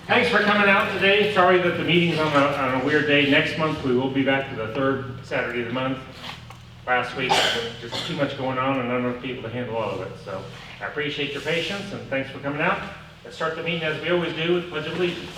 Thanks for coming out today. Sorry that the meeting's on a weird day. Next month we will be back to the third Saturday of the month. Last week, just too much going on and not enough people to handle all of it. So I appreciate your patience and thanks for coming out. Let's start the meeting as we always do with the Pledge of Allegiance.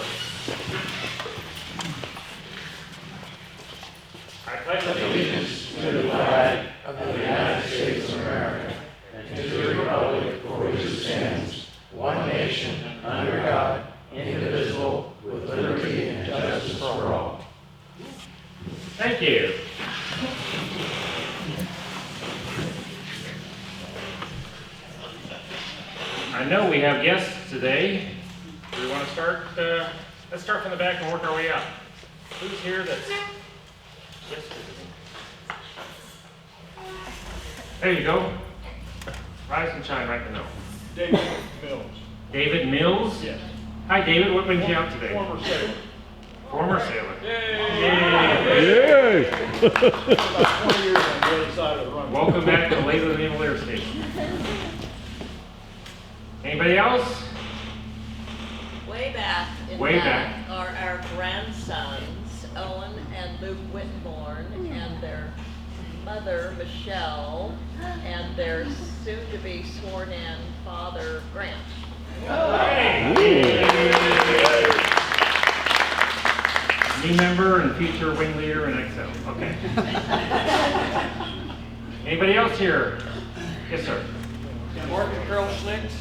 I pledge allegiance to the flag of the United States of America and to the republic for which it stands, one nation, under God, indivisible, with liberty and justice for all. Thank you. I know we have guests today. Do we want to start? Let's start from the back and work our way up. Who's here that's guest visiting? There you go. Rise and shine right to know. David Mills. David Mills? Yes. Hi David, what brings you out today? Former sailor. Former sailor. Yay! About 20 years on the other side of the runway. Welcome back to Layla Naval Air Station. Anybody else? Way back in that are our grandsons, Owen and Luke Whittenborn, and their mother, Michelle, and their soon-to-be sworn-in father, Grant. Hey. New member and future wing leader in Excel. Okay. Anybody else here? Yes, sir. Mark and Carol Schlicht,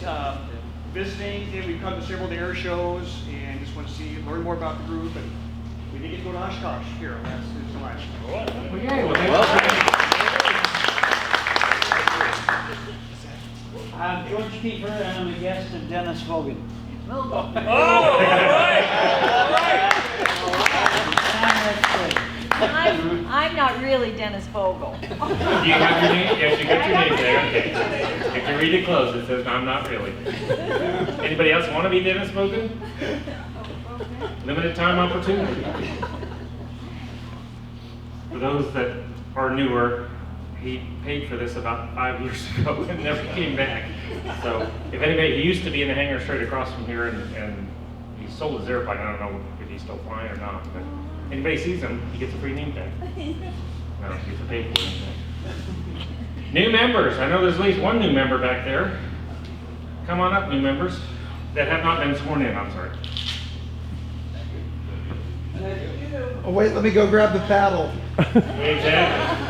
visiting. We've come to several of the air shows and just want to learn more about the group. And we did get to go to Oshkosh here last July. Well, yay. Well, I'm George Kiefer, and I'm a guest of Dennis Vogan. all right. I'm not really Dennis Vogel. Do you have your name? Yes, you got your name there. Okay. If you read it close, it says, I'm not really. Anybody else want to be Dennis Bogan? Limited time opportunity. For those that are newer, he paid for this about 5 years ago and never came back. So if anybody, he used to be in the hangar straight across from here and he sold his airplane. I don't know if he's still flying or not, but anybody sees him, he gets a free name tag. No, he gets a paid for name tag. New members. I know there's at least one new member back there. Come on up, new members that have not been sworn in. I'm sorry. Oh wait, let me go grab the paddle. Exactly.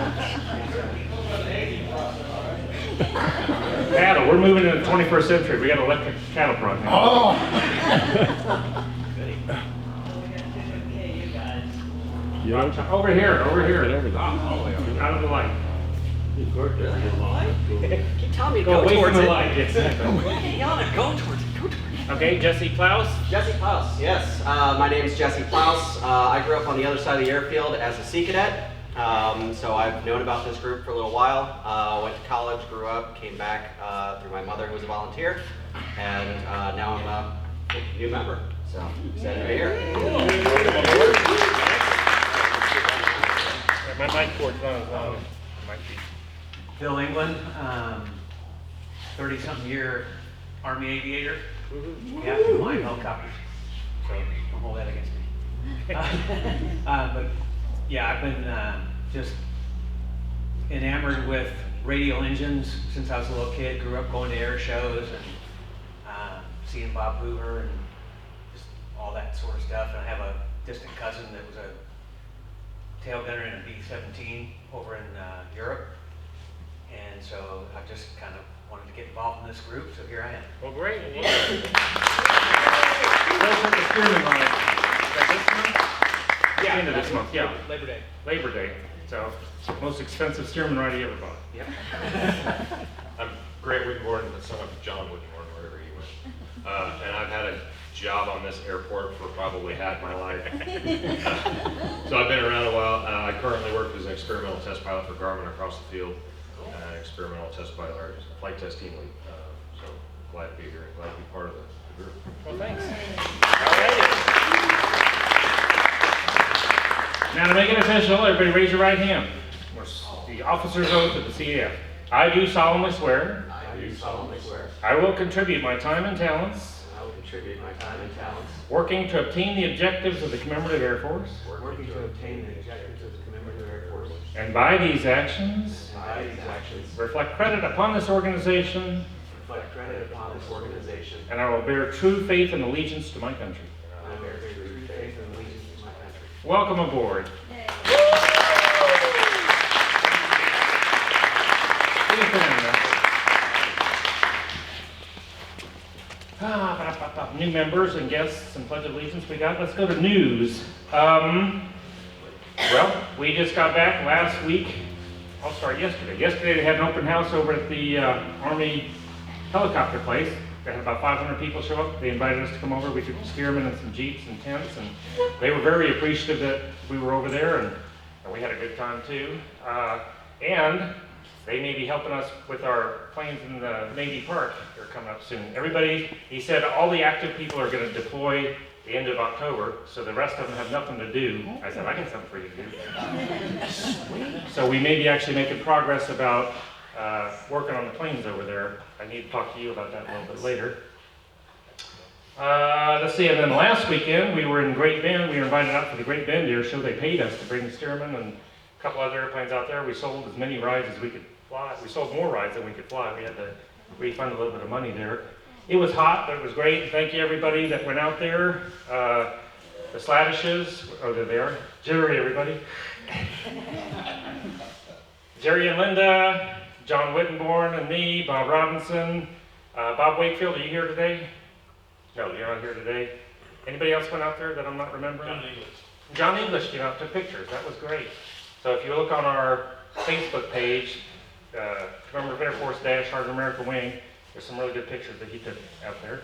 Cattle. We're moving into the 21st century. We got electric cattle prod now. Oh! Over here. Out of the light. Keep telling me to Go go away towards from the it. light. Yes. Go towards it. Okay, Jesse Klaus. Jesse Klaus, yes. My name is Jesse Klaus. I grew up on the other side of the airfield as a Sea Cadet. So I've known about this group for a little while. Went to college, grew up, came back through my mother who was a volunteer. And now I'm a new member. So excited to be here. My mic cord's not as long as it might be. Phil England, 30-something year Army aviator. Yeah, flying helicopters. So don't hold that against me. But yeah, I've been just enamored with radial engines since I was a little kid. Grew up going to air shows and seeing Bob Hoover and just all that sort of stuff. And I have a distant cousin that was a tail gunner in a B-17 over in Europe. And so I just kind of wanted to get involved in this group, so here I am. Well, great. Well, let's put the steering line. Is that this month? Yeah. End of this month, yeah. Labor Day. Labor Day. So, most expensive steering ride he ever bought. Yep. I'm Grant Whittenborn, the son of John Whittenborn, wherever he went. And I've had a job on this airport for probably half my life. So I've been around a while. I currently work as an experimental test pilot for Garmin across the field. Experimental test pilot, or flight test team lead. So glad to be here and glad to be part of the group. Well, thanks. All righty. Now to make it official, everybody raise your right hand. The officer's oath of the CAF. I do solemnly swear. I do solemnly swear. I will contribute my time and talents. I will contribute my time and talents, working to obtain the objectives of the commemorative Air Force, working to obtain the objectives of the commemorative Air Force, and by these actions, and by these actions, reflect credit upon this organization, reflect credit upon this organization, and I will bear true faith and allegiance to my country. and I bear true faith and allegiance to my country. Welcome aboard. New members and guests and Pledge of Allegiance we got. Let's go to news. Well, we just got back last week. I'll start yesterday. Yesterday they had an open house over at the Army helicopter place. They had about 500 people show up. They invited us to come over. We took spearmen and some jeeps and tents, and they were very appreciative that we were over there, and we had a good time too. And they may be helping us with our planes in the Navy Park. They're coming up soon. Everybody, he said all the active people are going to deploy the end of October, so the rest of them have nothing to do. I said, I got something for you to do. So we may be actually making progress about working on the planes over there. I need to talk to you about that a little bit later. Let's see, and then last weekend we were in Great Bend. We were invited out for the Great Bend Air Show. They paid us to bring the Stearman and a couple other airplanes out there. We sold as many rides as we could fly. We sold more rides than we could fly. We had to refund a little bit of money there. It was hot, but it was great. Thank you everybody that went out there. The Sladishes, oh they're there. Jerry, everybody. Jerry and Linda, John Whittenborn and me, Bob Robinson. Bob Wakefield, are you here today? No, you're not here today. Anybody else went out there that I'm not remembering? John English. John English came out, took pictures. That was great. So if you look on our Facebook page, Commemorative Air Force Hard America Wing, there's some really good pictures that he took out there.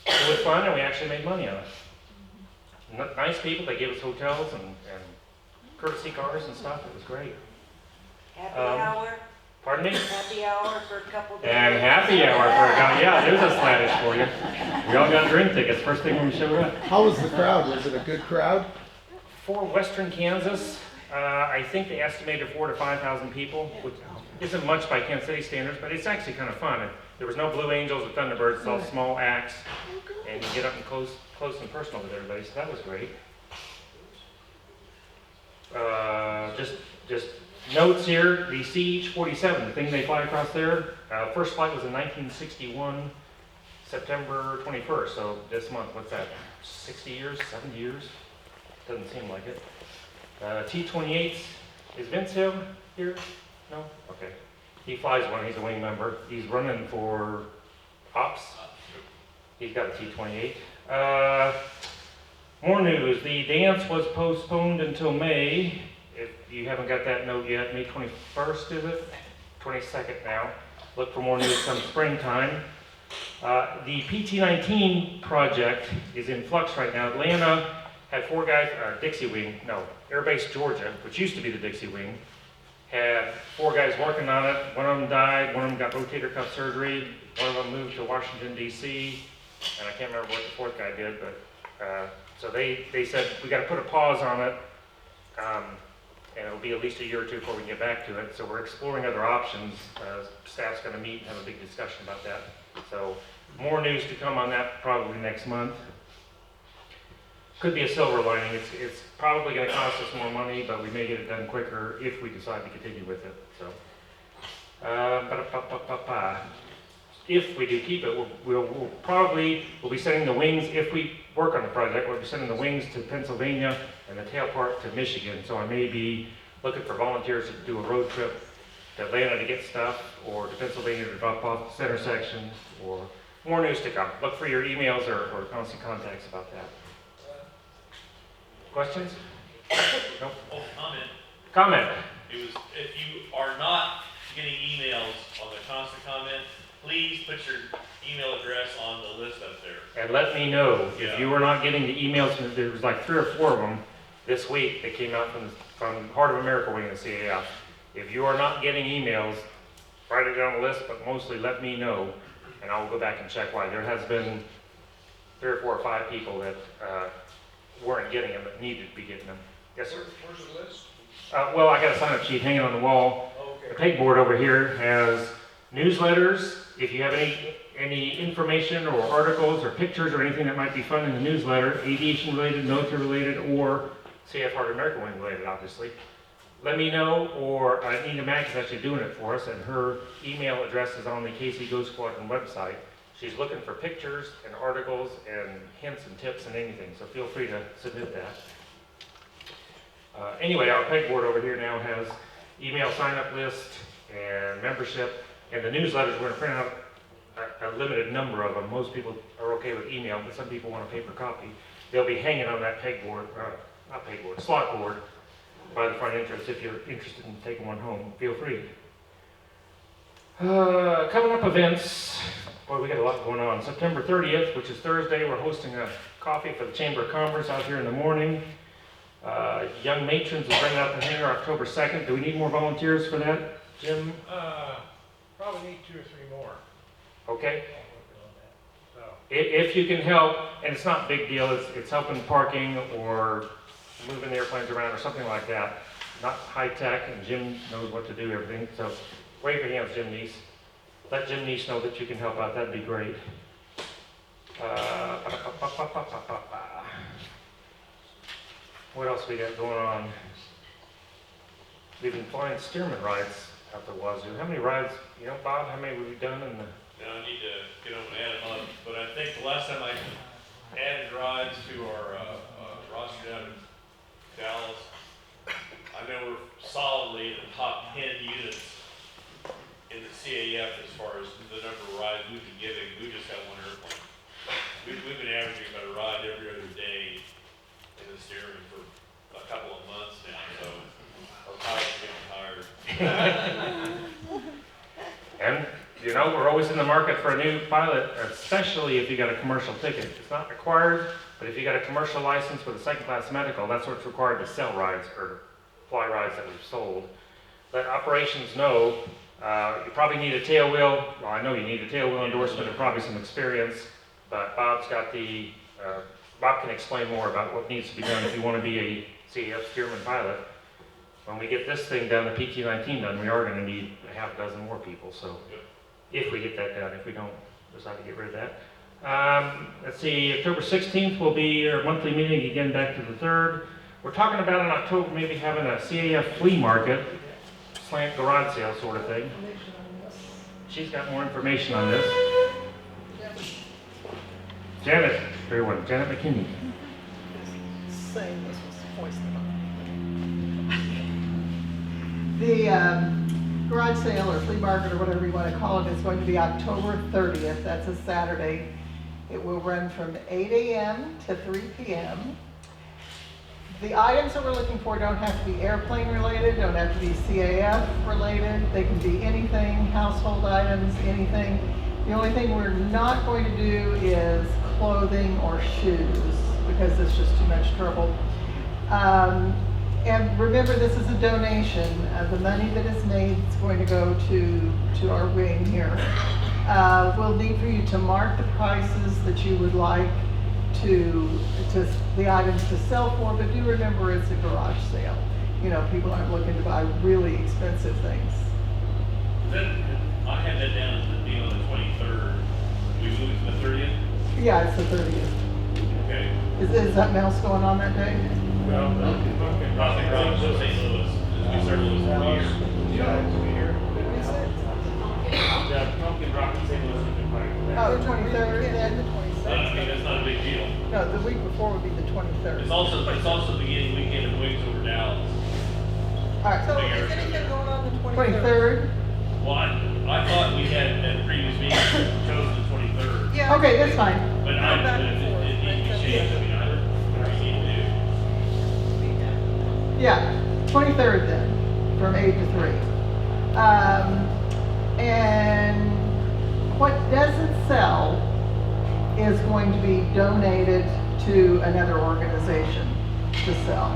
It was fun, and we actually made money on it. Nice people. They gave us hotels and courtesy cars and stuff. It was great. Happy hour. Pardon me? Happy hour for a couple days. And happy hour for a guy. Yeah, there's a Sladish for you. We all got drink tickets first thing when we showed up. How was the crowd? Was it a good crowd? For Western Kansas, I think they estimated 4,000 to 5,000 people, which isn't much by Kansas City standards, but it's actually kind of fun. There was no Blue Angels or Thunderbirds. It's all small acts, and you get up and close and personal with everybody. So that was great. Just notes here. The CH-47, the thing they fly across there. First flight was in 1961, September 21st. So this month, what's that? 60 years, 70 years? Doesn't seem like it. T-28s. Is Vince Hill here? No? Okay. He flies one. He's a wing member. He's running for Ops. He's got a T-28. More news. The dance was postponed until May. If you haven't got that note yet, May 21st, is it? 22nd now. Look for more news come springtime. The PT-19 project is in flux right now. Atlanta had 4 guys, Dixie Wing, no, Air Base Georgia, which used to be the Dixie Wing, had 4 guys working on it. One of them died, one of them got rotator cuff surgery, one of them moved to Washington, D.C., and I can't remember what the 4th guy did, but so they said, we got to put a pause on it, and it'll be at least a year or 2 before we can get back to it. So we're exploring other options. Staff's going to meet and have a big discussion about that. So more news to come on that probably next month. Could be a silver lining. It's probably going to cost us more money, but we may get it done quicker if we decide to continue with it. So, if we do keep it, we'll be sending the wings. If we work on the project, we'll be sending the wings to Pennsylvania and the tail part to Michigan. So I may be looking for volunteers to do a road trip to Atlanta to get stuff, or to Pennsylvania to drop off the center section, or more news to come. Look for your emails or constant contacts about that. Questions? Nope. Oh, comment. Comment. It was, if you are not getting emails on the constant comment, please put your email address on the list up there. And let me know Yeah. if you were not getting the emails. There was like 3 or 4 of them this week that came out from Heart of America wing of the CAF. If you are not getting emails, write it down on the list, but mostly let me know, and I will go back and check why. There has been 3 or 4 or 5 people that weren't getting them that needed to be getting them. Yes, sir. Where's the list? Well, I got a sign-up sheet hanging on the wall. Okay. The pegboard over here has Newsletters, if you have any information or articles or pictures or anything that might be fun in the newsletter, aviation related, military related, or CF Heart America Wing related, obviously, let me know, or Nina Mack is actually doing it for us, and her email address is on the KC Ghost Squadron website. She's looking for pictures and articles and hints and tips and anything, so feel free to submit that. Anyway, our pegboard over here now has email sign-up list and membership, and the newsletters, we're going to print out a limited number of them. Most people are okay with email, but some people want a paper copy. They'll be hanging on that pegboard, not pegboard, slot board by the front entrance. If you're interested in taking one home, feel free. Coming up events, boy, we got a lot going on. September 30th, which is Thursday, we're hosting a coffee for the Chamber of Commerce out here in the morning. Young matrons will bring out the hangar October 2nd. Do we need more volunteers for that, Jim? Probably need 2 or 3 more. Okay. So. If you can help, and it's not a big deal, it's helping parking or moving the airplanes around or something like that. Not high tech, and Jim knows what to do, everything. So wave your hands, Jim Neese. Let Jim Neese know that you can help out, that'd be great. What else we got going on? We've been flying Stearman rides out the wazoo. How many rides, you know, Bob, how many have we done in the... Now I need to get over and add them up, but I think the last time I added rides to our roster down in Dallas, I know we're solidly in the top 10 units in the CAF as far as the number of rides we've been giving. We just got one airplane. We've been averaging about a ride every other day in the steering for a couple of months now, so our pilots are getting tired. And, you know, we're always in the market for a new pilot, especially if you got a commercial ticket. It's not required, but if you got a commercial license with a second-class medical, that's what's required to sell rides or fly rides that we've sold. Let operations know you probably need a tail wheel. Well, I know you need a tail wheel endorsement and probably some experience, but Bob's got the, Bob can explain more about what needs to be done if you want to be a CAF Stearman pilot. When we get this thing done, the PT-19 done, we are going to need a half dozen more people, so if we get that done, if we don't decide to get rid of that. Let's see, October 16th will be our monthly meeting, again back to the 3rd. We're talking about in October maybe having a CAF flea market, slant garage sale sort of thing. She's got more information on this. Janet, everyone, Janet McKinney. Saying this was poisoning. The garage sale or flea market or whatever you want to call it is going to be October 30th. That's a Saturday. It will run from 8 a.m. to 3 p.m. The items that we're looking for don't have to be airplane related, don't have to be CAF related. They can be anything, household items, anything. The only thing we're not going to do is clothing or shoes because it's just too much trouble. And remember, this is a donation. The money that is made is going to go to our wing here. We'll need for you to mark the prices that you would like to the items to sell for, but do remember it's a garage sale. You know, people aren't looking to buy really expensive things. Then I had that down as the deal on the 23rd. We moved to the 30th? Yeah, it's the 30th. Okay. Is something else going on that day? Well, Crossing Road to St. Louis. We started Louis for the year. Yeah, Pumpkin Rock in St. Louis has been quite Oh, the 23rd, then the 26th. I mean, that's not a big deal. No, the week before would be the 23rd. It's also the beginning weekend of Wings over Dallas. All right. So is anything going on the 23rd? Well, I thought we had at the previous meeting chosen the 23rd. Yeah. Okay, that's fine. But it needs to be changed. I mean, whatever you need to do. Yeah, 23rd then, from 8 to 3. And what doesn't sell is going to be donated to another organization to sell.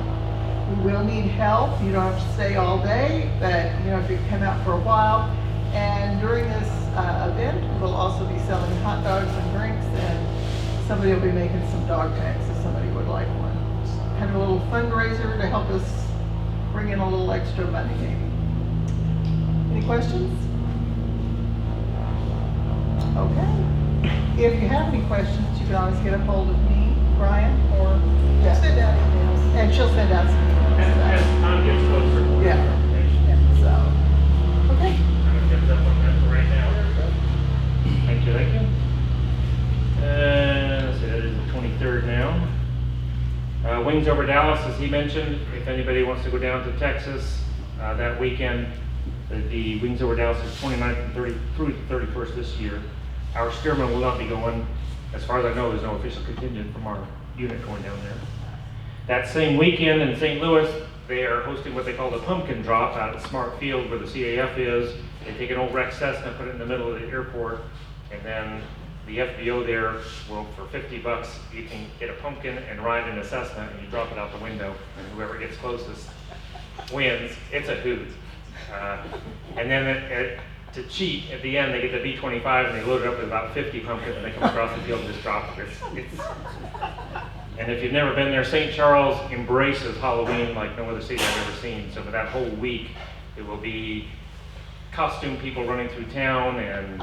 We will need help. You don't have to stay all day, but you know, if you come out for a while. And during this event, we'll also be selling hot dogs and drinks, and somebody will be making some dog tags if somebody would like one. It's kind of a little fundraiser to help us bring in a little extra money, maybe. Any questions? Okay. If you have any questions, you can always get a hold of me, Brian, or Jess. Send out emails. And she'll send out some As emails. time gets closer. more Yeah. information. Yeah, so, okay. I'm gonna get that one done for right now. Thank you, thank you. Let's see, that is the 23rd now. Wings over Dallas, as he mentioned, if anybody wants to go down to Texas that weekend, the Wings over Dallas is 29th and 30 through the 31st this year. Our steerman will not be going. As far as I know, there's no official contingent from our unit going down there. That same weekend in St. Louis, they are hosting what they call the pumpkin drop out at Smart Field where the CAF is. They take an old wrecked Cessna, put it in the middle of the airport, and then the FBO there will, for $50, you can get a pumpkin and ride in a Cessna, and you drop it out the window, and whoever gets closest wins. It's a hoot. And then to cheat, at the end, they get the B-25 and they load it up with about 50 pumpkins and they come across the field and just drop it. And if you've never been there, St. Charles embraces Halloween like no other city I've ever seen. So for that whole week, it will be costume people running through town and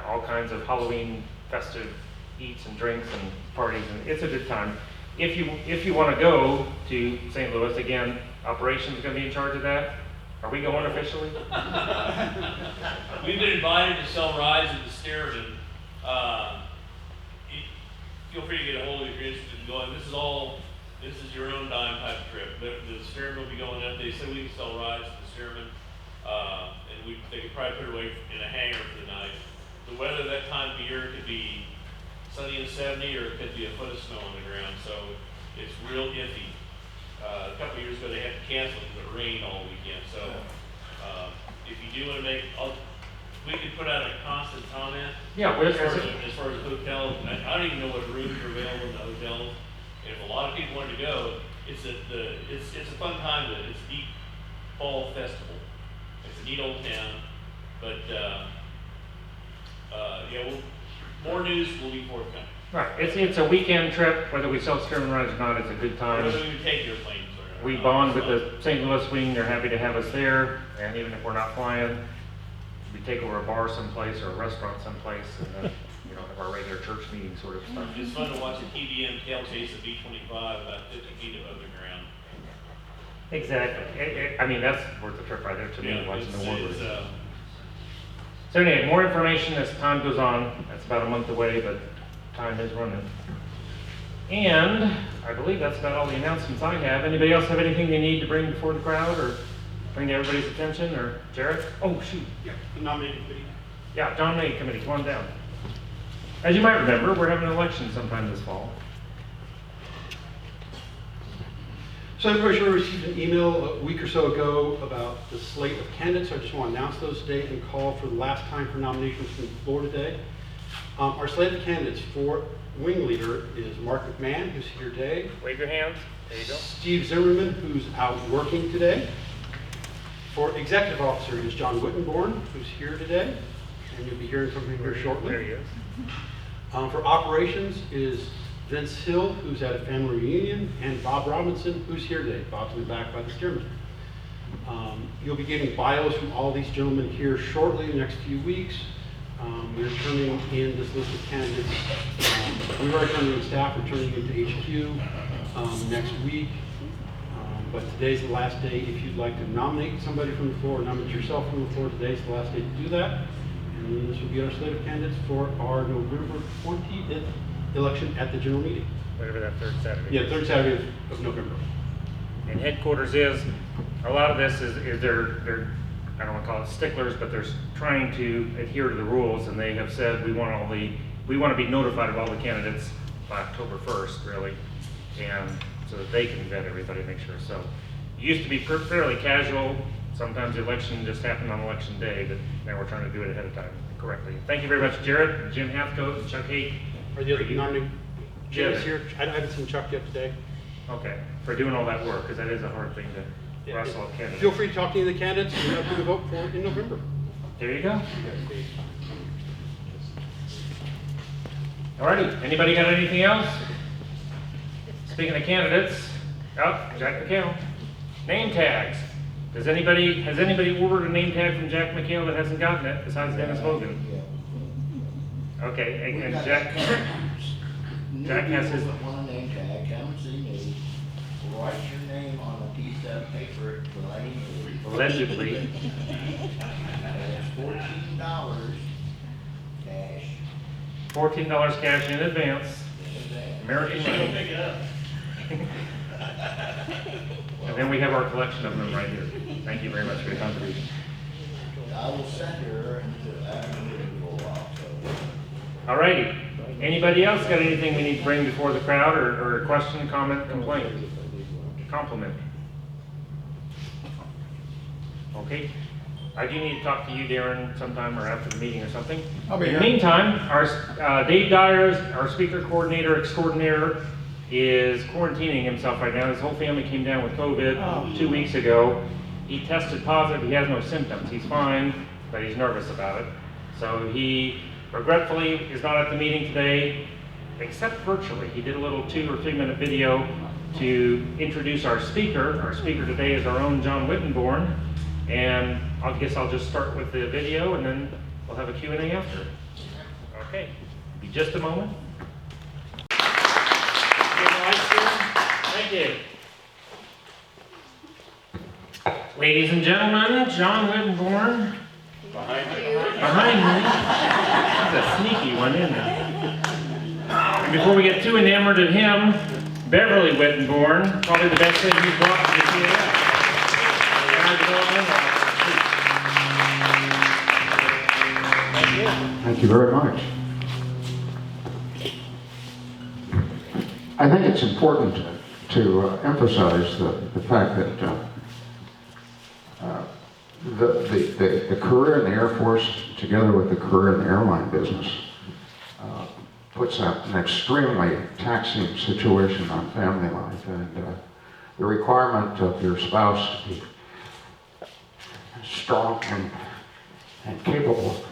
all kinds of Halloween festive eats and drinks and parties, and it's a good time. If you want to go to St. Louis, again, operations is going to be in charge of that. Are we going officially? We've been invited to sell rides at the Stearman. Feel free to get a hold of me if you're interested in going. This is your own dime type of trip. The Stearman will be going up. They said we can sell rides at the Stearman, and they could probably put it away in a hangar for the night. The weather that time of year could be sunny and 70, or it could be a foot of snow on the ground, so it's real iffy. A couple of years ago, they had to cancel because it rained all weekend. So, if you do want to we could put out a constant comment. Yeah, as far as hotels. I don't even know what rooms are available in the hotels. And if a lot of people wanted to go, it's a fun time. It's a deep fall festival. It's a neat old town, but more news will be forthcoming. Right, it's a weekend trip, whether we sell Stearman rides or not, it's a good time. Whether we take airplanes or We bond with the St. Louis wing, they're happy to have us there, and even if we're not flying, we take over a bar someplace or a restaurant someplace, and then, have our regular church meeting sort of stuff. It's fun to watch a TBM tail chase a B-25 about 50 feet above the ground. Exactly. I mean, that's worth the trip right there to me, watching the Warblers. It's, So anyway, more information as time goes on. That's about a month away, but time is running. And I believe that's about all the announcements I have. Anybody else have anything they need to bring before the crowd or bring to everybody's attention? Or Jared? Oh, shoot. Yeah, the nominating committee. Yeah, nominating committee, come on down. As you might remember, we're having an election sometime this fall. So everybody should have received an email a week or so ago about the slate of candidates. I just want to announce those today and call for the last time for nominations from the floor today. Our slate of candidates for wing leader is Mark McMahon, who's here today. Wave your hands. There you go. Steve Zimmerman, who's out working today. For executive officer is John Whittenborn, who's here today, and you'll be hearing from him here shortly. There he is. For operations is Vince Hill, who's at a family reunion, and Bob Robinson, who's here today. Bob's been back by the Stearman. You'll be getting bios from all these gentlemen here shortly in the next few weeks. We're turning in this list of candidates. We've already turned in staff. We're turning into HQ next week. But today's the last day. If you'd like to nominate somebody from the floor, or nominate yourself from the floor, today's the last day to do that. And then this will be our slate of candidates for our November 20th election at the general meeting. Whatever that third Saturday. Yeah, third Saturday of November. And headquarters is, a lot of this is they're, I don't want to call it sticklers, but they're trying to adhere to the rules, and they have said we want to be notified of all the candidates by October 1st, really, and so that they can vet everybody, make sure. So it used to be fairly casual. Sometimes the election just happened on election day, but now we're trying to do it ahead of time correctly. Thank you very much, Jared, and Jim Hathcote, and Chuck Haight. Are the other nominated? Jim is Yeah. here. I haven't seen Chuck yet today. Okay, for doing all that work, because that is a hard thing to wrestle up candidates. Feel free to talk to any of the candidates and who to vote for in November. There you go. Alrighty, anybody got anything else? Speaking of candidates, Jack McHale. Name tags. Has anybody ordered a name tag from Jack McHale that hasn't gotten it besides Dennis Hogan? Okay, We and got Jack, that Jack has his, Want a name tag, come and see me, write your name on a piece of paper, plain. allegedly, And it's $14 cash. $14 cash in advance, American Go money. pick it up. And then we have our collection of them right here. Thank you very much for your contribution. I will sit here until after we go off, so. Alrighty. Anybody else got anything we need to bring before the crowd, or a question, comment, complaint, compliment? Okay. I do need to talk to you, Darren, sometime or after the meeting or something. I'll be In the here. meantime, our Dave Dyers, our speaker coordinator extraordinaire, is quarantining himself right now. His whole family came down with COVID 2 weeks ago. He tested positive. He has no symptoms. He's fine, but he's nervous about it. So he regretfully is not at the meeting today, except virtually. He did a little 2 or 3 minute video to introduce our speaker. Our speaker today is our own John Whittenborn. And I guess I'll just start with the video and then we'll have a Q&A after. Okay, be just a moment. Thank you. Ladies and gentlemen, John Whittenborn. Behind me. That's a sneaky one, isn't it? And before we get too enamored of him, Beverly Whittenborn, probably the best thing he's brought to the CAF. Thank you very much. I think it's important to emphasize the fact that the career in the Air Force, together with the career in the airline business, puts an extremely taxing situation on family life, and the requirement of your spouse to be strong and capable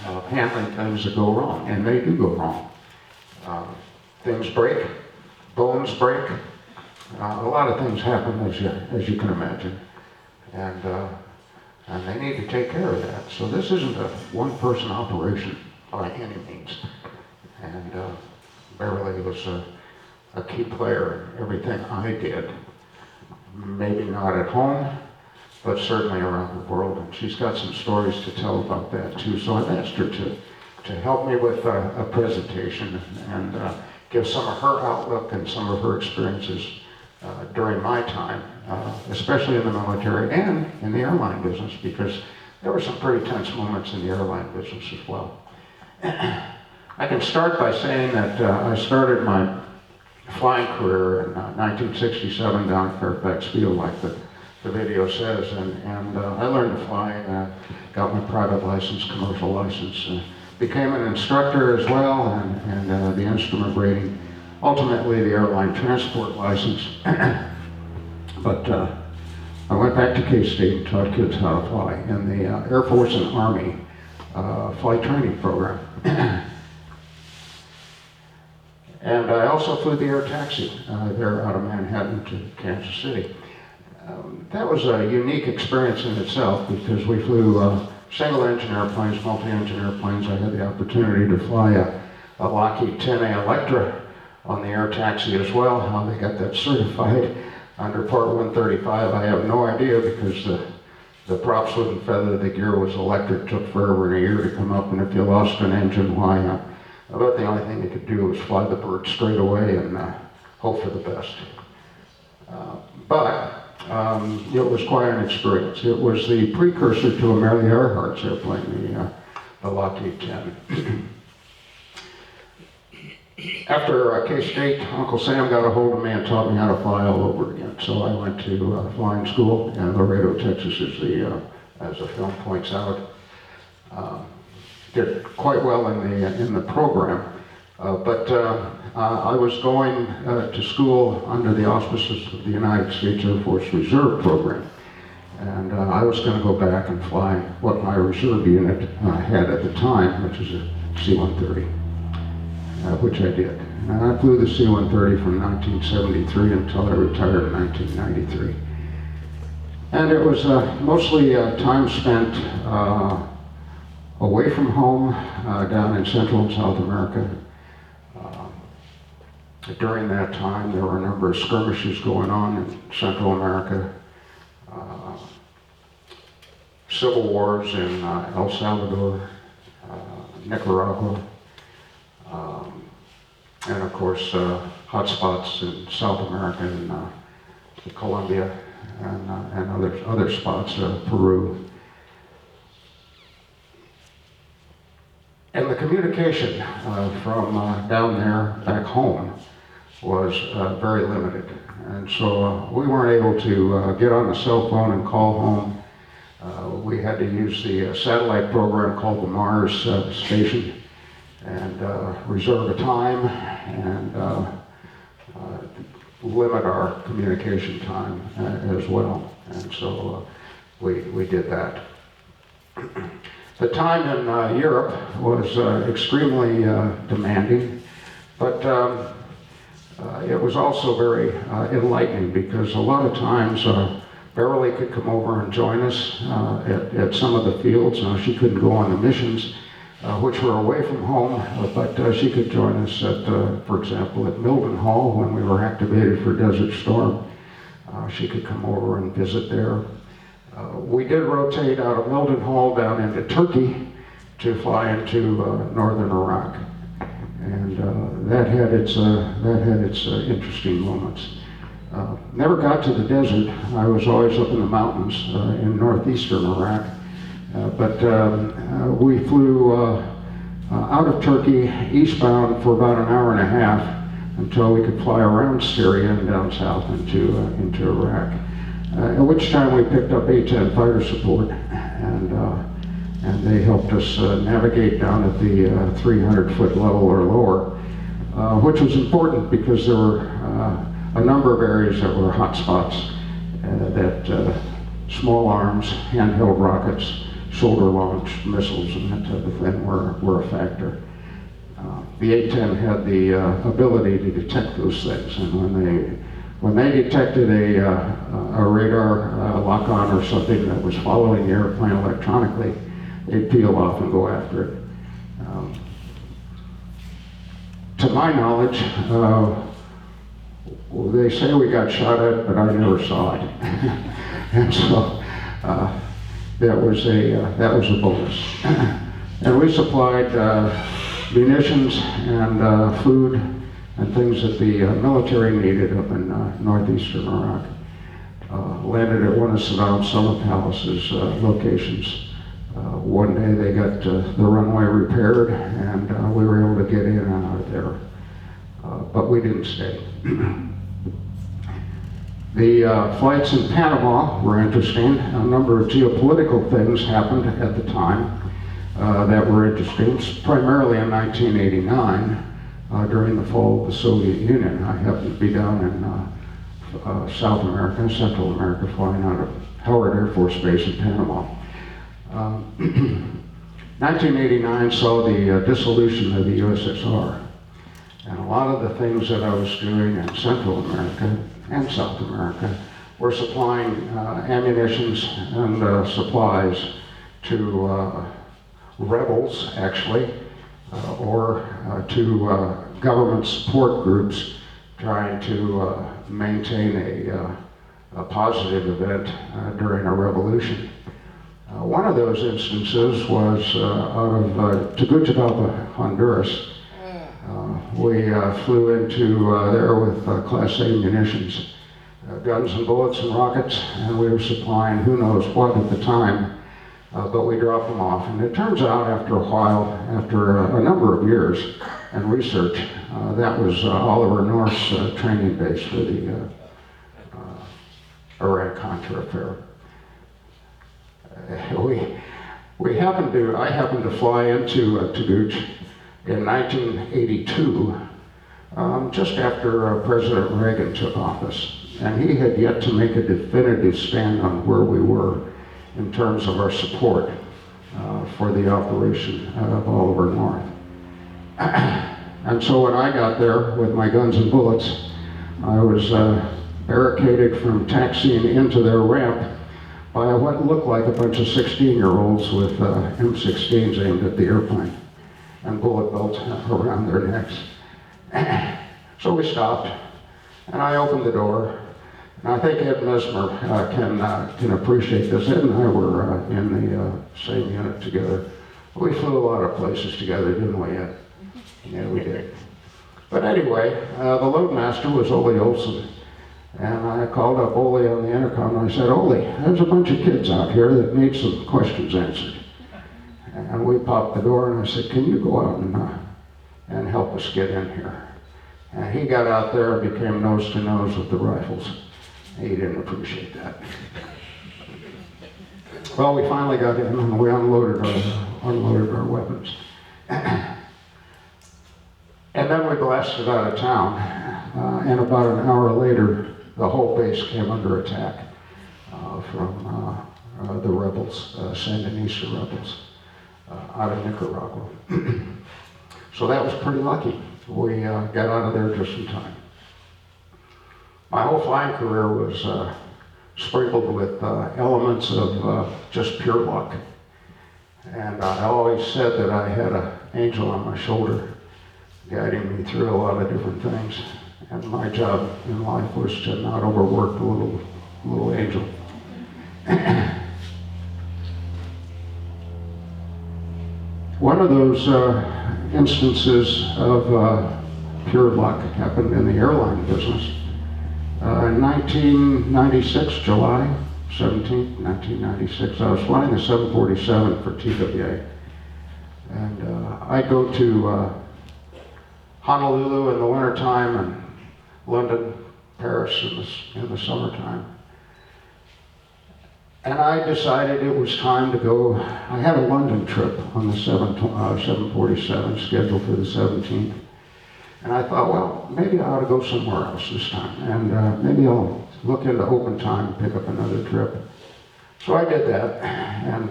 of handling things that go wrong, and they do go wrong. Things break, bones break, a lot of things happen as you can imagine, and they need to take care of that. So this isn't a one-person operation by any means, and Beverly was a key player in everything I did, maybe not at home, but certainly around the world, and she's got some stories to tell about that too. So I've asked her to help me with a presentation and give some of her outlook and some of her experiences during my time, especially in the military and in the airline business, because there were some pretty tense moments in the airline business as well. I can start by saying that I started my flying career in 1967 down at Fairfax Field, like the video says, and I learned to fly, got my private license, commercial license, became an instructor as well, and the instrument rating, ultimately the airline transport license. But I went back to K-State and taught kids how to fly in the Air Force and Army flight training program. And I also flew the air taxi there out of Manhattan to Kansas City. That was a unique experience in itself because we flew single-engine airplanes, multi-engine airplanes. I had the opportunity to fly a Lockheed 10A Electra on the air taxi as well. How they got that certified under Part 135, I have no idea, because the props wouldn't feather, the gear was electric, took forever and a year to come up, and if you lost an engine, why? I bet the only thing you could do was fly the bird straight away and hope for the best. But it was quite an experience. It was the precursor to Amelia Earhart's airplane, the Lockheed 10. After K-State, Uncle Sam got a hold of me and taught me how to fly all over again. So I went to flying school in Laredo, Texas, as the film points out. Did quite well in the program, but I was going to school under the auspices of the United States Air Force Reserve Program, and I was going to go back and fly what my reserve unit had at the time, which is a C-130, which I did. And I flew the C-130 from 1973 until I retired in 1993. And it was mostly time spent away from home down in Central and South America. During that time, there were a number of skirmishes going on in Central America. Civil wars in El Salvador, Nicaragua, and of course hotspots in South America and Colombia and other spots, Peru. And the communication from down there back home was very limited. And so we weren't able to get on the cell phone and call home. We had to use the satellite program called the Mars station and reserve a time and limit our communication time as well. And so we did that. The time in Europe was extremely demanding, but it was also very enlightening because a lot of times Beverly could come over and join us at some of the fields. She couldn't go on the missions, which were away from home, but she could join us at, for example, at Mildenhall when we were activated for Desert Storm. She could come over and visit there. We did rotate out of Mildenhall down into Turkey to fly into northern Iraq, and that had its interesting moments. Never got to the desert. I was always up in the mountains in northeastern Iraq, but we flew out of Turkey eastbound for about an hour and a half until we could fly around Syria and down south into Iraq. At which time we picked up A-10 fighter support, and they helped us navigate down at the 300-foot level or lower, which was important because there were a number of areas that were hot spots that small arms, handheld rockets, shoulder-launched missiles, and that type of thing were a factor. The A-10 had the ability to detect those things, and when they detected a radar lock-on or something that was following the airplane electronically, they'd peel off and go after it. To my knowledge, they say we got shot at, but I never saw it. And so that was a bonus. And we supplied munitions and food and things that the military needed up in northeastern Iraq. Landed at one of Saddam Summer Palace's locations. One day they got the runway repaired and we were able to get in and out of there. But we didn't stay. The flights in Panama were interesting. A number of geopolitical things happened at the time that were interesting, primarily in 1989. During the fall of the Soviet Union. I happened to be down in South America and Central America flying out of Howard Air Force Base in Panama. 1989 saw the dissolution of the USSR. And a lot of the things that I was doing in Central America and South America were supplying ammunitions and supplies to rebels, actually, or to government support groups trying to maintain a positive event during a revolution. One of those instances was out of Tegucigalpa, Honduras. We flew into there with Class A munitions, guns and bullets and rockets, and we were supplying who knows what at the time. But we dropped them off. And it turns out after a while, after a number of years and research, that was Oliver North's training base for the Iran-Contra affair. I happened to fly into Teguc in 1982, just after President Reagan took office. And he had yet to make a definitive stand on where we were in terms of our support for the operation of Oliver North. And so when I got there with my guns and bullets, I was barricaded from taxiing into their ramp by what looked like a bunch of 16-year-olds with M16s aimed at the airplane and bullet belts around their necks. So we stopped, and I opened the door, and I think Ed Mesmer can appreciate this. Ed and I were in the same unit together. We flew a lot of places together, didn't we, Ed? Yeah, we did. But anyway, the loadmaster was Ole Olson. And I called up Ole on the intercom and I said, Ole, there's a bunch of kids out here that need some questions answered. And we popped the door and I said, can you go out and help us get in here? And he got out there and became nose to nose with the rifles. He didn't appreciate that. Well, we finally got in and we unloaded our weapons. And then we blasted out of town. And about an hour later, the whole base came under attack from the rebels, Sandinista rebels, out of Nicaragua. So that was pretty lucky. We got out of there just in time. My whole flying career was sprinkled with elements of just pure luck. And I always said that I had an angel on my shoulder guiding me through a lot of different things. And my job in life was to not overwork the little angel. One of those instances of pure luck happened in the airline business. In 1996, July 17th, 1996, I was flying the 747 for TWA. And I go to Honolulu in the wintertime and London, Paris in the summertime. And I decided it was time to go. I had a London trip on the 747 scheduled for the 17th. And I thought, well, maybe I ought to go somewhere else this time. And maybe I'll look into open time and pick up another trip. So I did that and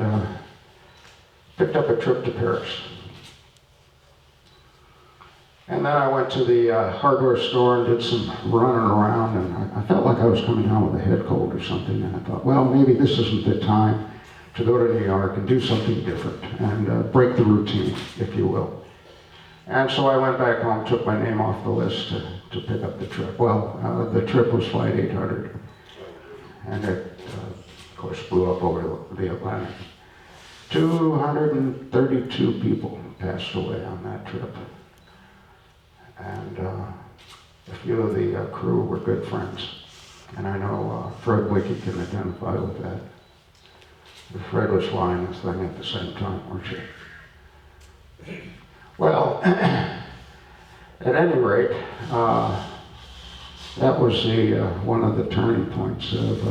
picked up a trip to Paris. And then I went to the hardware store and did some running around, and I felt like I was coming down with a head cold or something, and I thought, well, maybe this isn't the time to go to New York and do something different and break the routine, if you will. And so I went back home, took my name off the list to pick up the trip. Well, the trip was Flight 800, and it, of course, blew up over the Atlantic. 232 people passed away on that trip. And a few of the crew were good friends. And I know Fred Wicke can identify with that. Fred was flying this thing at the same time, weren't you? Well, at any rate, that was one of the turning points of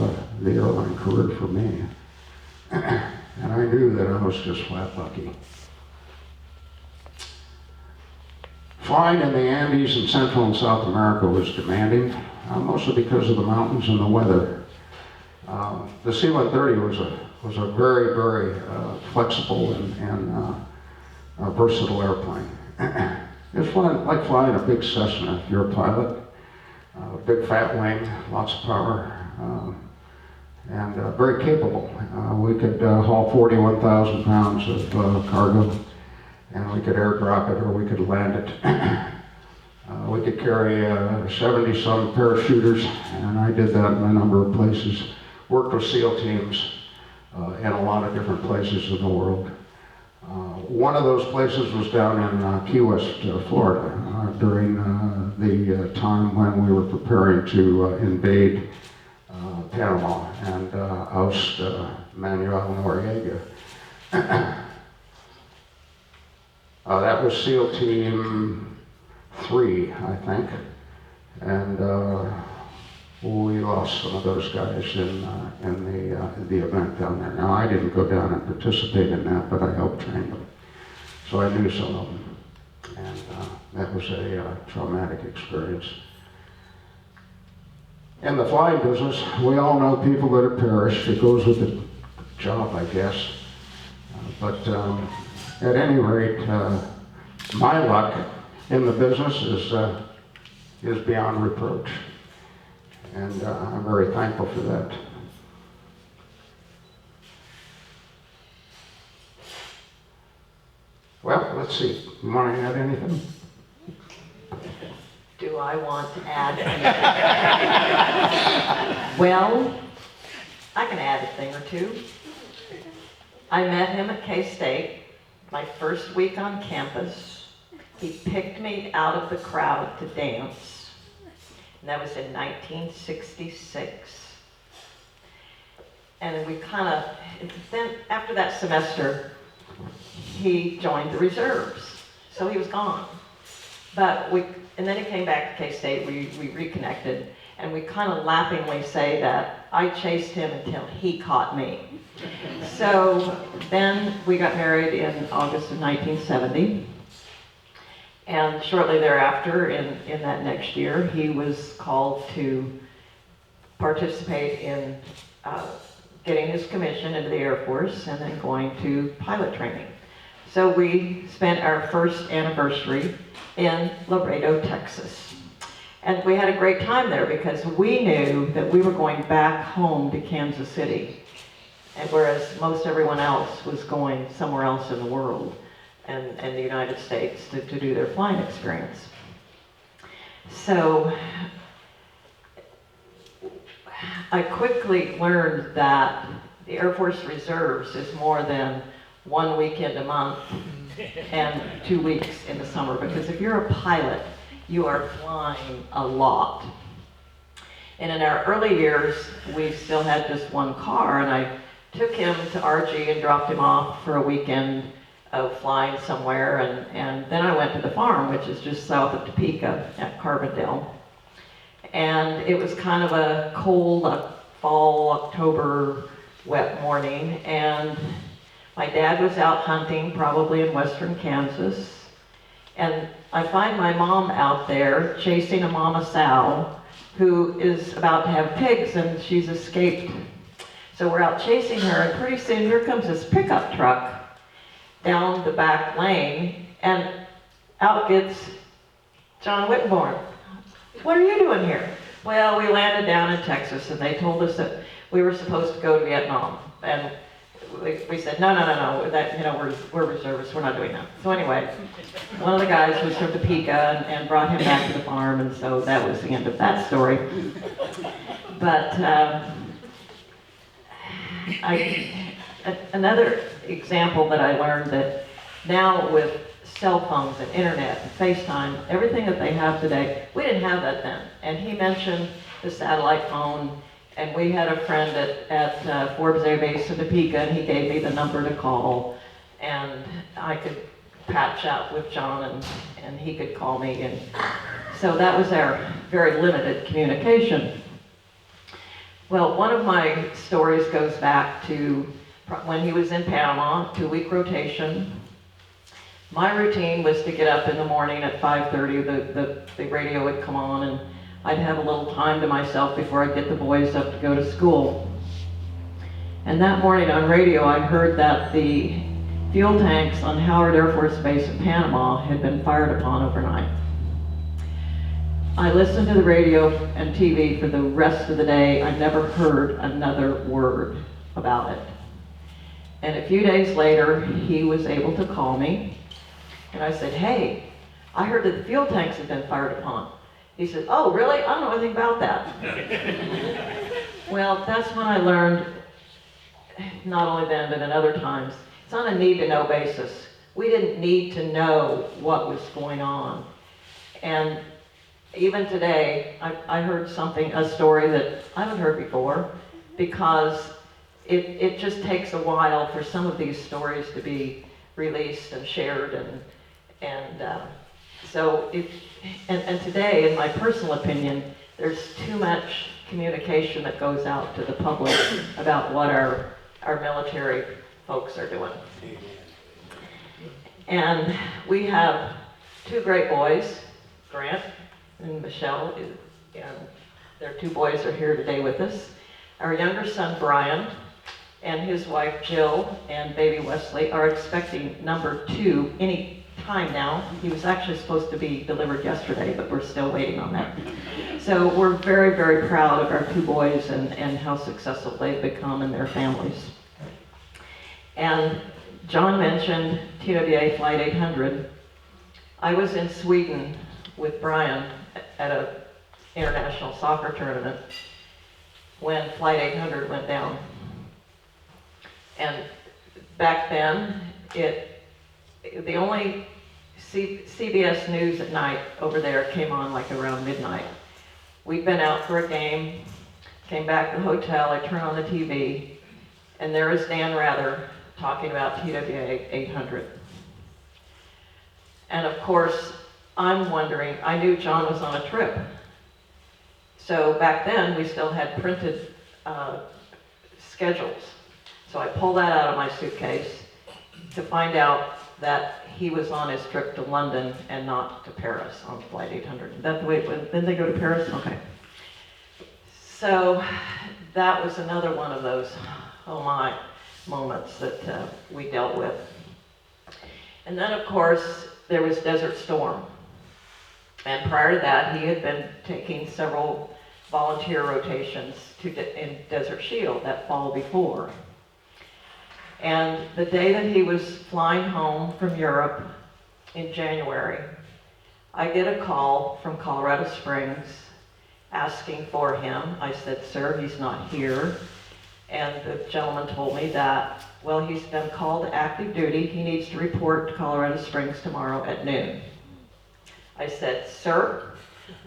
the airline career for me. And I knew that I was just flat lucky. Flying in the Andes in Central and South America was demanding, mostly because of the mountains and the weather. The C-130 was a very, very flexible and versatile airplane. It was like flying a big Cessna if you're a pilot. Big fat wing, lots of power, and very capable. We could haul 41,000 pounds of cargo. And we could airdrop it or we could land it. We could carry 70-some parachuters, and I did that in a number of places. Worked with SEAL teams in a lot of different places in the world. One of those places was down in Key West, Florida, during the time when we were preparing to invade Panama and oust Manuel Noriega. That was SEAL Team 3, I think, and we lost some of those guys in the event down there. Now, I didn't go down and participate in that, but I helped train them, so I knew some of them, and that was a traumatic experience. In the flying business, we all know people that have perished. It goes with the job, I guess, but at any rate, my luck in the business is beyond reproach, and I'm very thankful for that. You want to add anything? Do I want to add anything? Well, I can add a thing or two. I met him at K-State my first week on campus. He picked me out of the crowd to dance, and that was in 1966. And we kind of, then after that semester, he joined the reserves, so he was gone. And then he came back to K-State, we reconnected, and we kind of laughingly say that I chased him until he caught me. So then we got married in August of 1970, and shortly thereafter, in that next year, he was called to participate in getting his commission into the Air Force and then going to pilot training. So we spent our first anniversary in Laredo, Texas. And we had a great time there because we knew that we were going back home to Kansas City, and whereas most everyone else was going somewhere else in the world and the United States to do their flying experience. So I quickly learned that the Air Force Reserves is more than 1 weekend a month and 2 weeks in the summer, because if you're a pilot, you are flying a lot. And in our early years, we still had just one car, and I took him to RG and dropped him off for a weekend of flying somewhere, and then I went to the farm, which is just south of Topeka at Carbondale. And it was kind of a cold fall, October, wet morning, and my dad was out hunting, probably in western Kansas, and I find my mom out there chasing a mama sow who is about to have pigs, and she's escaped. So we're out chasing her, and pretty soon here comes this pickup truck down the back lane, and out gets John Whittenborn. What are you doing here? Well, we landed down in Texas, and they told us that we were supposed to go to Vietnam. And we said, no, that, we're reservists, we're not doing that. So anyway, one of the guys was from Topeka and brought him back to the farm, and so that was the end of that story. But another example that I learned, that now with cell phones and internet and FaceTime, everything that they have today, we didn't have that then. And he mentioned the satellite phone, and we had a friend at Forbes Air Base in Topeka, and he gave me the number to call, and I could patch out with John, and he could call me, and so that was our very limited communication. Well, one of my stories goes back to when he was in Panama, 2-week rotation. My routine was to get up in the morning at 5:30, the radio would come on, and I'd have a little time to myself before I'd get the boys up to go to school. And that morning on radio, I heard that the fuel tanks on Howard Air Force Base in Panama had been fired upon overnight. I listened to the radio and TV for the rest of the day. I never heard another word about it. And a few days later, he was able to call me, and I said, hey, I heard that the fuel tanks had been fired upon. He said, oh, really? I don't know anything about that. Well, that's when I learned, not only then, but in other times, it's on a need-to-know basis. We didn't need to know what was going on. And even today, I heard a story that I haven't heard before, because it just takes a while for some of these stories to be released and shared, and today, in my personal opinion, there's too much communication that goes out to the public about what our military folks are doing. And we have 2 great boys, Grant and Michelle, and their 2 boys are here today with us. Our younger son, Brian, and his wife, Jill, and baby Wesley are expecting number 2 any time now. He was actually supposed to be delivered yesterday, but we're still waiting on that. So we're very, very proud of our 2 boys and how successful they've become in their families. And John mentioned TWA Flight 800. I was in Sweden with Brian at a international soccer tournament when Flight 800 went down. And back then, the only CBS News at night over there came on like around midnight. We'd been out for a game, came back to the hotel, I turned on the TV, and there was Dan Rather talking about TWA 800. And of course, I'm wondering, I knew John was on a trip. So back then, we still had printed schedules. So I pulled that out of my suitcase to find out that he was on his trip to London and not to Paris on Flight 800. Is that the way it went? Didn't they go to Paris? Okay. So that was another one of those, oh my, moments that we dealt with. And then of course, there was Desert Storm. And prior to that, he had been taking several volunteer rotations in Desert Shield that fall before. And the day that he was flying home from Europe in January, I get a call from Colorado Springs asking for him. I said, sir, he's not here. And the gentleman told me that, well, he's been called to active duty. He needs to report to Colorado Springs tomorrow at noon. I said, sir,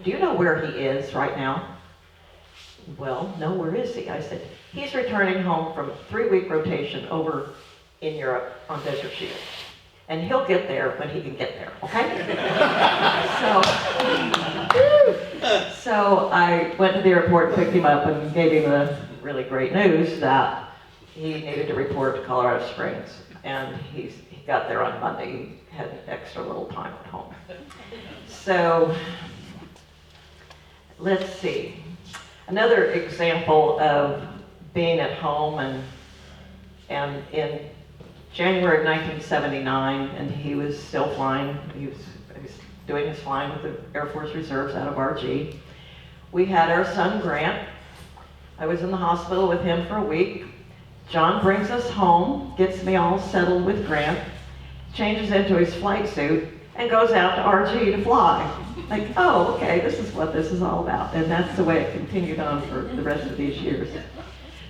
do you know where he is right now? Well, no, where is he? I said, he's returning home from a 3-week rotation over in Europe on Desert Shield. And he'll get there when he can get there, okay? So I went to the airport, picked him up, and gave him the really great news that he needed to report to Colorado Springs. And he got there on Monday. He had an extra little time at home. So let's see. Another example of being at home and in January of 1979, and he was still flying. He was doing his flying with the Air Force Reserves out of RG. We had our son Grant. I was in the hospital with him for a week. John brings us home, gets me all settled with Grant, changes into his flight suit, and goes out to RG to fly. Like, oh, okay, this is what this is all about. And that's the way it continued on for the rest of these years.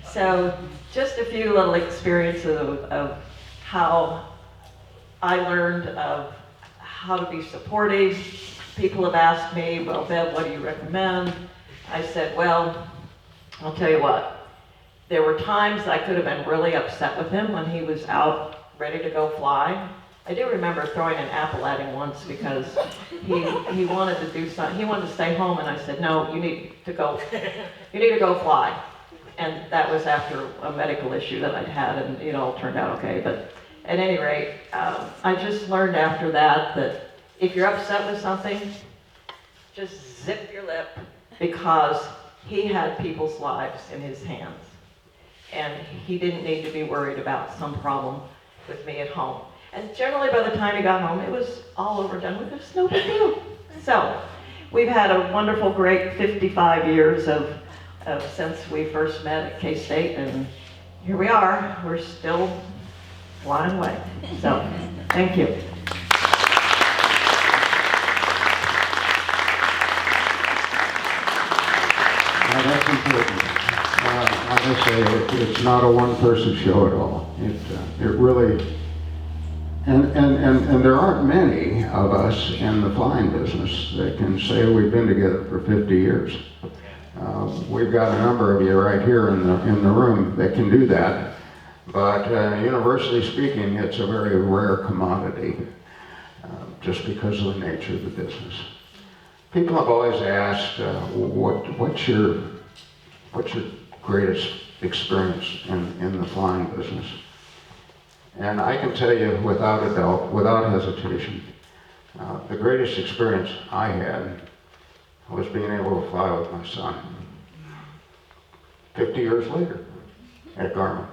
So just a few little experiences of how I learned of how to be supportive. People have asked me, well, Bev, what do you recommend? I said, well, I'll tell you what. There were times I could have been really upset with him when he was out ready to go fly. I do remember throwing an apple at him once because he wanted to do something. He wanted to stay home, and I said, no, you need to go fly. And that was after a medical issue that I'd had, and it all turned out okay. But at any rate, I just learned after that if you're upset with something, just zip your lip, because he had people's lives in his hands. And he didn't need to be worried about some problem with me at home. And generally by the time he got home, it was all over, done with. It was no big deal. So we've had a wonderful, great 55 years of since we first met at K-State, and here we are. We're still flying away. So thank you. Now that's important. Like I say, it's not a one-person show at all. It really, and there aren't many of us in the flying business that can say we've been together for 50 years. We've got a number of you right here in the room that can do that, but universally speaking, it's a very rare commodity, just because of the nature of the business. People have always asked, what's your greatest experience in the flying business? And I can tell you without a doubt, without hesitation, the greatest experience I had was being able to fly with my son 50 years later at Garmin.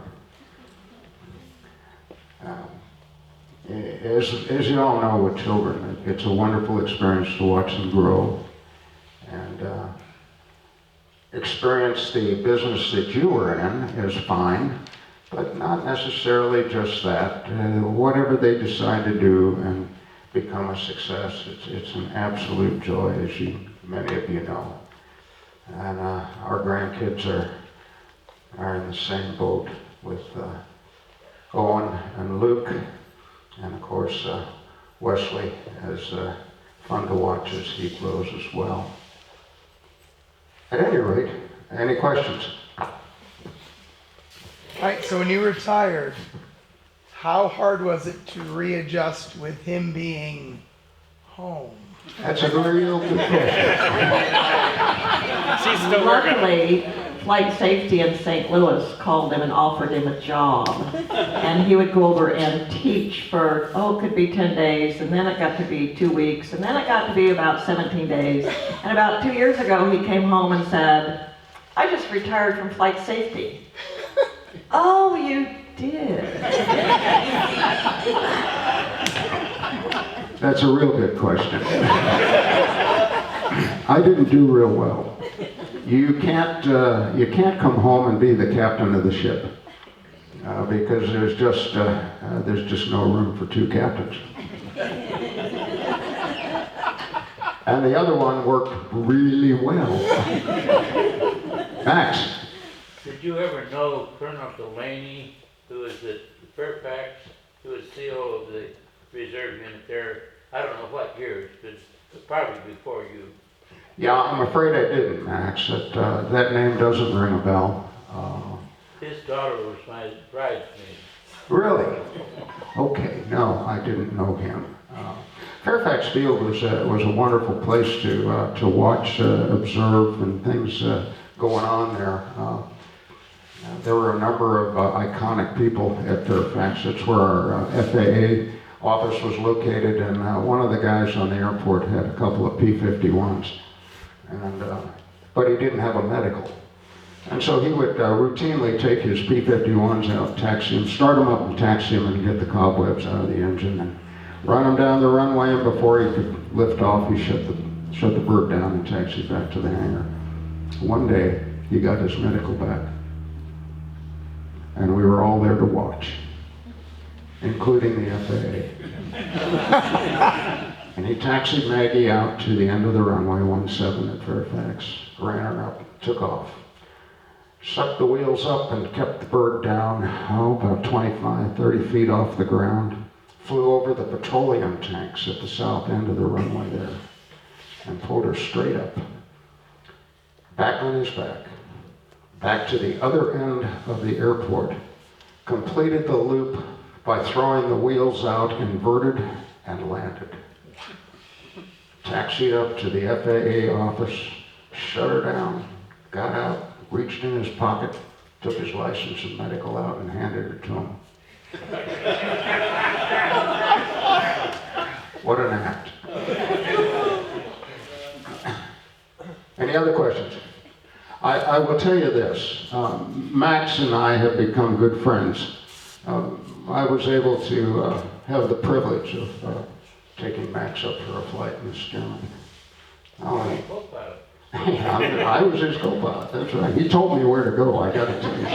As you all know with children, it's a wonderful experience to watch them grow and experience the business that you were in is fine, but not necessarily just that. Whatever they decide to do and become a success. It's an absolute joy, as many of you know. And our grandkids are in the same boat with Owen and Luke, and of course Wesley is fun to watch as he grows as well. At any rate, any questions? All right, so when you retired, how hard was it to readjust with him being home? That's a real good question. She's still working. Luckily, Flight Safety in St. Louis called him and offered him a job. And he would go over and teach for, it could be 10 days, and then it got to be 2 weeks, and then it got to be about 17 days. And about 2 years ago, he came home and said, I just retired from Flight Safety. Oh, you did? That's a real good question. I didn't do real well. You can't come home and be the captain of the ship because there's just no room for two captains. And the other one worked really well. Max. Did you ever know Colonel Delaney, who was at Fairfax, who was CO of the reserve unit there? I don't know what years, but probably before you. Yeah, I'm afraid I didn't, Max. That name doesn't ring a bell. His daughter was my bridesmaid. Really? Okay, no, I didn't know him. Fairfax Field was a wonderful place to watch, observe, and things going on there. There were a number of iconic people at Fairfax. That's where our FAA office was located, and one of the guys on the airport had a couple of P-51s, but he didn't have a medical. And so he would routinely take his P-51s out, taxi them, start them up and taxi them and get the cobwebs out of the engine and run them down the runway, and before he could lift off, he shut the bird down and taxied back to the hangar. One day, he got his medical back, and we were all there to watch, including the FAA. And he taxied Maggie out to the end of the runway 17 at Fairfax, ran her up, took off, sucked the wheels up and kept the bird down, about 25, 30 feet off the ground, flew over the petroleum tanks at the south end of the runway there, and pulled her straight up, back on his back to the other end of the airport, completed the loop by throwing the wheels out, inverted, and landed. Taxied up to the FAA office, shut her down, got out, reached in his pocket, took his license and medical out and handed it to him. What an act. Any other questions? I will tell you this. Max and I have become good friends. I was able to have the privilege of taking Max up for a flight in the Stearman. I was his co-pilot, that's right. He told me where to go, I gotta tell you.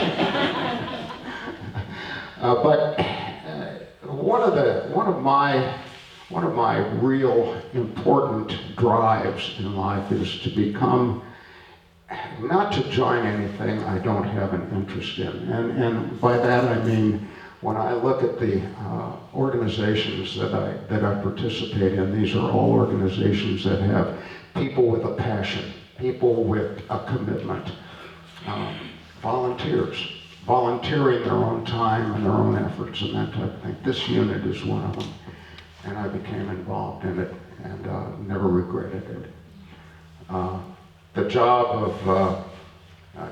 But one of my real important drives in life is to become, not to join anything I don't have an interest in. And by that I mean, when I look at the organizations that I participate in, these are all organizations that have people with a passion, people with a commitment, volunteering their own time and their own efforts and that type of thing. This unit is one of them, and I became involved in it and never regretted it. The job of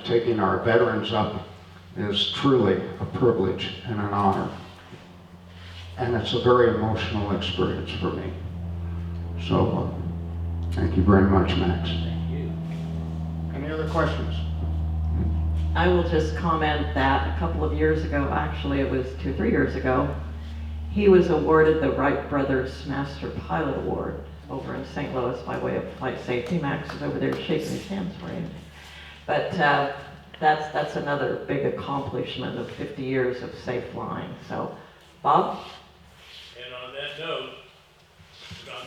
taking our veterans up is truly a privilege and an honor. And it's a very emotional experience for me. So, thank you very much, Max. Thank you. Any other questions? I will just comment that a couple of years ago, actually it was 2 or 3 years ago, he was awarded the Wright Brothers Master Pilot Award over in St. Louis by way of flight safety. Max is over there shaking his hands for him. But that's another big accomplishment of 50 years of safe flying. So, Bob? And on that note,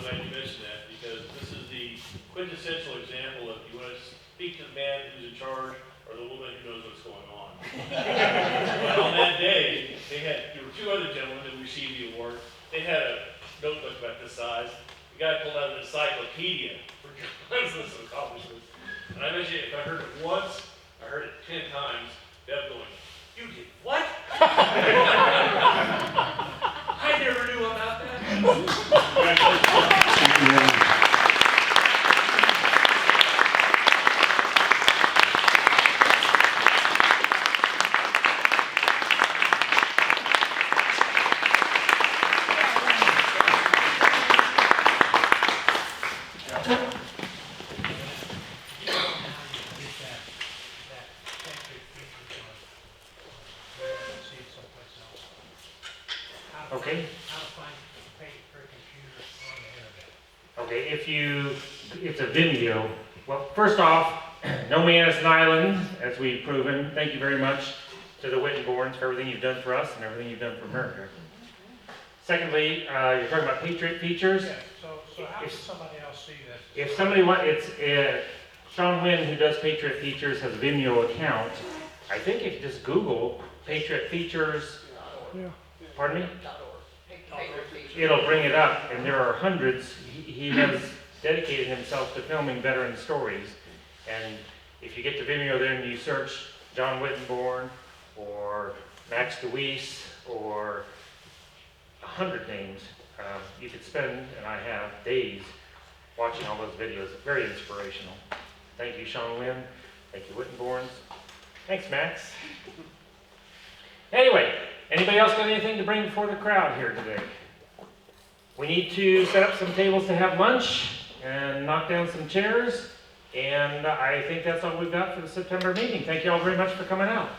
I'm glad you mentioned that, because this is the quintessential example of you want to speak to the man who's in charge or the woman who knows what's going on. And on that day, there were two other gentlemen that received the award. They had a notebook about this size. The guy pulled out an encyclopedia for John's list of accomplishments. And I bet you if I heard it once, I heard it 10 times, Deb going, "You did what?" I never knew about that. Congratulations. Okay. Okay, it's a Vimeo. Well, first off, no man is an island, as we've proven. Thank you very much to the Whittenborns for everything you've done for us and everything you've done for America. Secondly, you're talking about Patriot Features. Yeah, so how does somebody else see this? If somebody wants, it's Sean Wynn, who does Patriot Features, has a Vimeo account. I think if you just Google Patriot Features, pardon me? It'll bring it up, and there are hundreds. He has dedicated himself to filming veteran stories. And if you get to Vimeo there and you search John Whittenborn or Max DeWeese or 100 names, you could spend, and I have, days watching all those videos. Very inspirational. Thank you, Sean Wynn. Thank you, Whittenborns. Thanks, Max. Anyway, anybody else got anything to bring before the crowd here today? We need to set up some tables to have lunch and knock down some chairs. And I think that's all we've got for the September meeting. Thank you all very much for coming out.